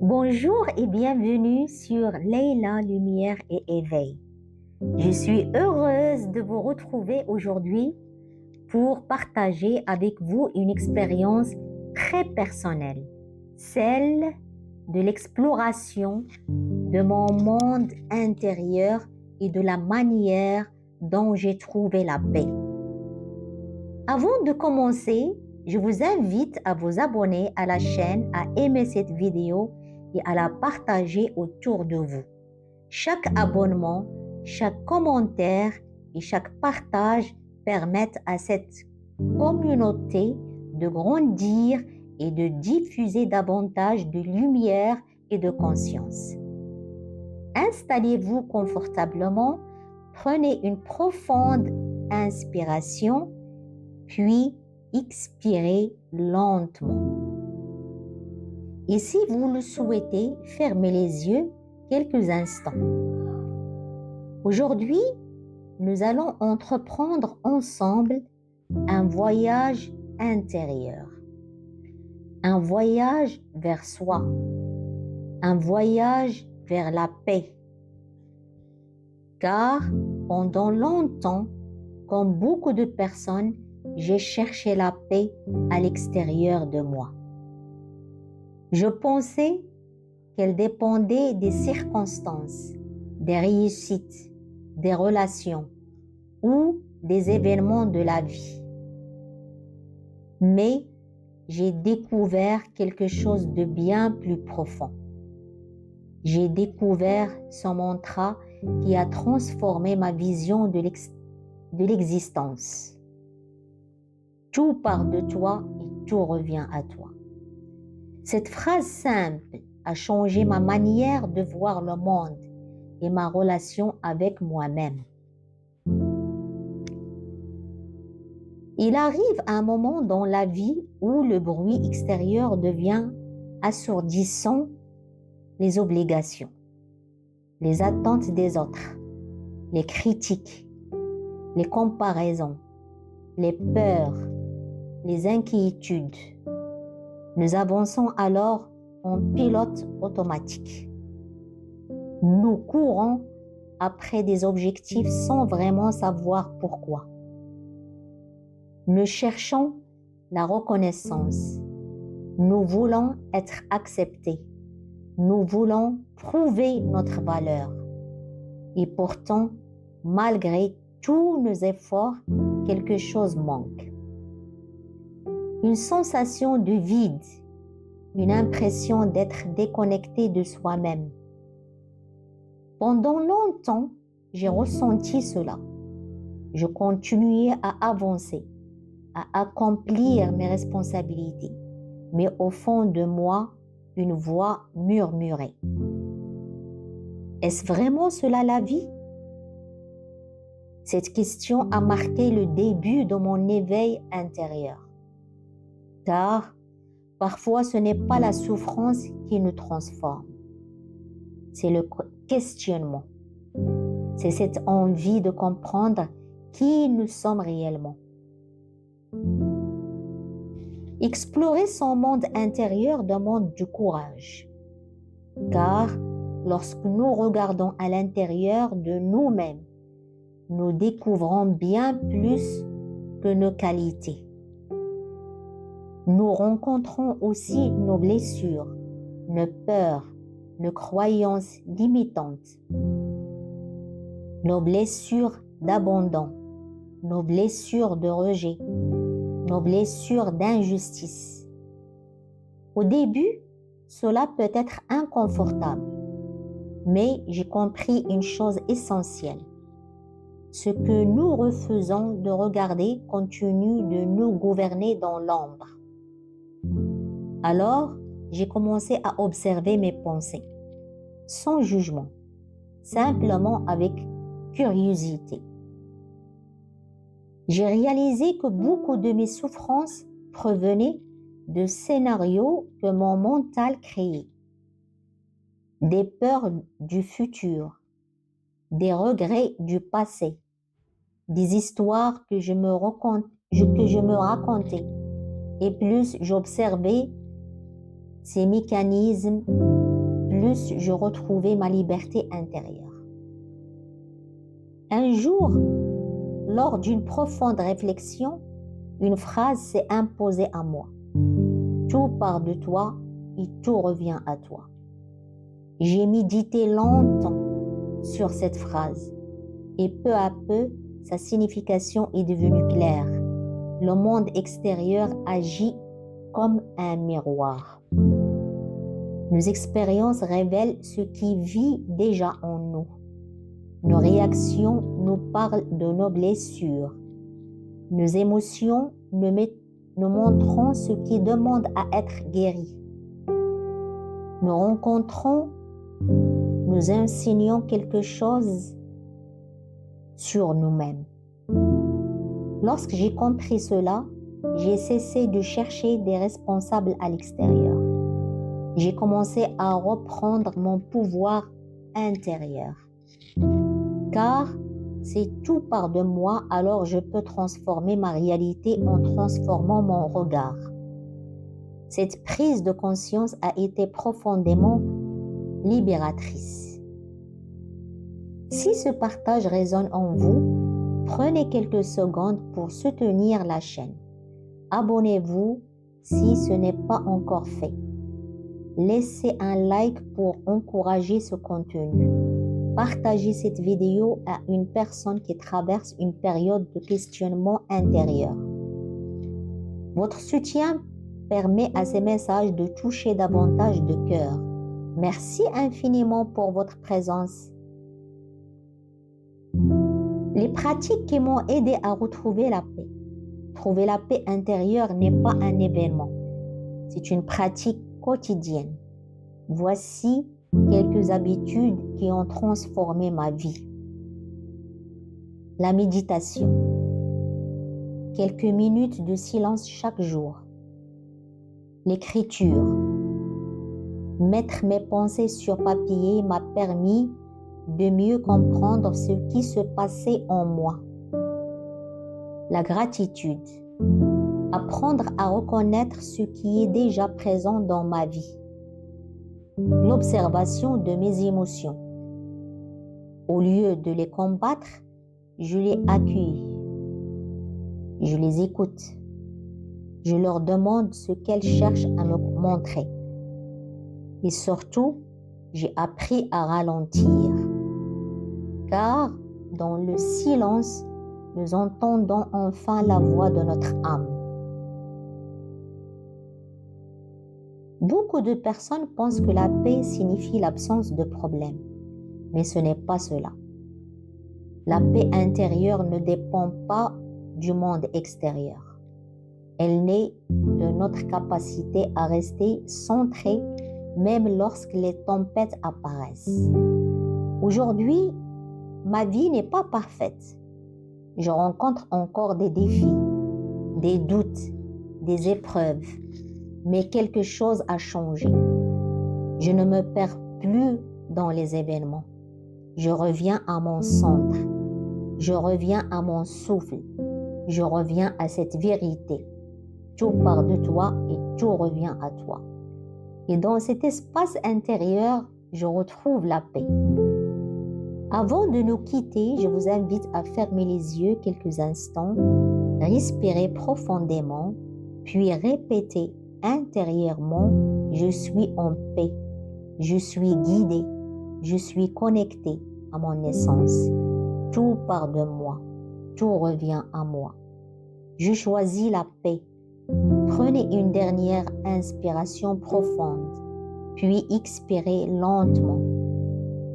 Bonjour et bienvenue sur Leila Lumière et Éveil. Je suis heureuse de vous retrouver aujourd'hui pour partager avec vous une expérience très personnelle, celle de l'exploration de mon monde intérieur et de la manière dont j'ai trouvé la paix. Avant de commencer, je vous invite à vous abonner à la chaîne, à aimer cette vidéo et à la partager autour de vous. Chaque abonnement, chaque commentaire et chaque partage permettent à cette communauté de grandir et de diffuser davantage de lumière et de conscience. Installez-vous confortablement, prenez une profonde inspiration, puis expirez lentement. Et si vous le souhaitez, fermez les yeux quelques instants. Aujourd'hui, nous allons entreprendre ensemble un voyage intérieur, un voyage vers soi, un voyage vers la paix. Car pendant longtemps, comme beaucoup de personnes, j'ai cherché la paix à l'extérieur de moi. Je pensais qu'elle dépendait des circonstances, des réussites, des relations ou des événements de la vie. Mais j'ai découvert quelque chose de bien plus profond. J'ai découvert ce mantra qui a transformé ma vision de l'existence. Tout part de toi et tout revient à toi. Cette phrase simple a changé ma manière de voir le monde et ma relation avec moi-même. Il arrive un moment dans la vie où le bruit extérieur devient assourdissant, les obligations, les attentes des autres, les critiques, les comparaisons, les peurs, les inquiétudes. Nous avançons alors en pilote automatique. Nous courons après des objectifs sans vraiment savoir pourquoi. Nous cherchons la reconnaissance. Nous voulons être acceptés. Nous voulons prouver notre valeur. Et pourtant, malgré tous nos efforts, quelque chose manque. Une sensation de vide, une impression d'être déconnecté de soi-même. Pendant longtemps, j'ai ressenti cela. Je continuais à avancer, à accomplir mes responsabilités, mais au fond de moi, une voix murmurait. Est-ce vraiment cela la vie? Cette question a marqué le début de mon éveil intérieur. Car parfois ce n'est pas la souffrance qui nous transforme, c'est le questionnement. C'est cette envie de comprendre qui nous sommes réellement. Explorer son monde intérieur demande du courage, car lorsque nous regardons à l'intérieur de nous-mêmes, nous découvrons bien plus que nos qualités. Nous rencontrons aussi nos blessures, nos peurs, nos croyances limitantes, nos blessures d'abandon, nos blessures de rejet, nos blessures d'injustice. Au début, cela peut être inconfortable, mais j'ai compris une chose essentielle. Ce que nous refusons de regarder continue de nous gouverner dans l'ombre. Alors, j'ai commencé à observer mes pensées, sans jugement, simplement avec curiosité. J'ai réalisé que beaucoup de mes souffrances provenaient de scénarios que mon mental créait, des peurs du futur, des regrets du passé, des histoires que je me racontais. Et plus j'observais ces mécanismes, plus je retrouvais ma liberté intérieure. Un jour, lors d'une profonde réflexion, une phrase s'est imposée à moi. Tout part de toi et tout revient à toi. J'ai médité longtemps sur cette phrase et peu à peu, sa signification est devenue claire. Le monde extérieur agit comme un miroir. Nos expériences révèlent ce qui vit déjà en nous. Nos réactions nous parlent de nos blessures. Nos émotions nous montrent ce qui demande à être guéri. Nous rencontrons, nous enseignons quelque chose sur nous-mêmes. Lorsque j'ai compris cela, j'ai cessé de chercher des responsables à l'extérieur. J'ai commencé à reprendre mon pouvoir intérieur. Car si tout part de moi, alors je peux transformer ma réalité en transformant mon regard. Cette prise de conscience a été profondément libératrice. Si ce partage résonne en vous, prenez quelques secondes pour soutenir la chaîne. Abonnez-vous si ce n'est pas encore fait. Laissez un like pour encourager ce contenu. Partagez cette vidéo à une personne qui traverse une période de questionnement intérieur. Votre soutien permet à ces messages de toucher davantage de cœurs. Merci infiniment pour votre présence. Les pratiques qui m'ont aidé à retrouver la paix. Trouver la paix intérieure n'est pas un événement. C'est une pratique quotidienne. Voici quelques habitudes qui ont transformé ma vie. La méditation. Quelques minutes de silence chaque jour. L'écriture. Mettre mes pensées sur papier m'a permis de mieux comprendre ce qui se passait en moi. La gratitude. Apprendre à reconnaître ce qui est déjà présent dans ma vie. L'observation de mes émotions. Au lieu de les combattre, je les accueille. Je les écoute. Je leur demande ce qu'elles cherchent à me montrer. Et surtout, j'ai appris à ralentir. Car dans le silence, nous entendons enfin la voix de notre âme. Beaucoup de personnes pensent que la paix signifie l'absence de problèmes, mais ce n'est pas cela. La paix intérieure ne dépend pas du monde extérieur. Elle naît de notre capacité à rester centré même lorsque les tempêtes apparaissent. Aujourd'hui, ma vie n'est pas parfaite. Je rencontre encore des défis, des doutes, des épreuves, mais quelque chose a changé. Je ne me perds plus dans les événements. Je reviens à mon centre. Je reviens à mon souffle. Je reviens à cette vérité. Tout part de toi et tout revient à toi. Et dans cet espace intérieur, je retrouve la paix. Avant de nous quitter, je vous invite à fermer les yeux quelques instants, respirer profondément, puis répéter intérieurement « Je suis en paix, je suis guidé, je suis connecté à mon essence. Tout part de moi, tout revient à moi. Je choisis la paix. » Prenez une dernière inspiration profonde, puis expirez lentement.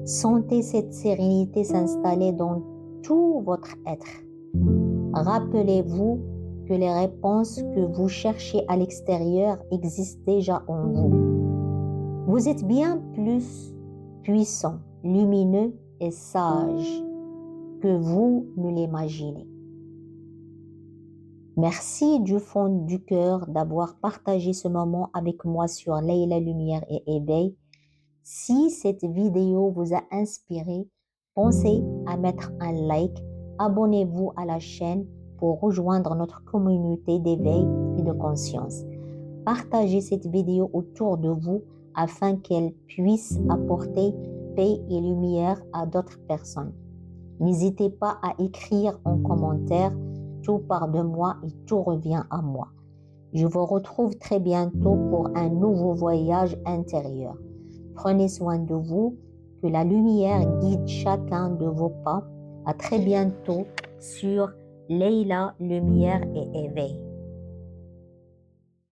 Sentez cette sérénité s'installer dans tout votre être. Rappelez-vous que les réponses que vous cherchez à l'extérieur existent déjà en vous. Vous êtes bien plus puissant, lumineux et sage que vous ne l'imaginez. Merci du fond du cœur d'avoir partagé ce moment avec moi sur Leila Lumière et Éveil. Si cette vidéo vous a inspiré, pensez à mettre un like, abonnez-vous à la chaîne pour rejoindre notre communauté d'éveil et de conscience. Partagez cette vidéo autour de vous afin qu'elle puisse apporter paix et lumière à d'autres personnes. N'hésitez pas à écrire en commentaire tout part de moi et tout revient à moi. Je vous retrouve très bientôt pour un nouveau voyage intérieur. Prenez soin de vous, que la lumière guide chacun de vos pas. À très bientôt sur Leila, Lumière et Éveil.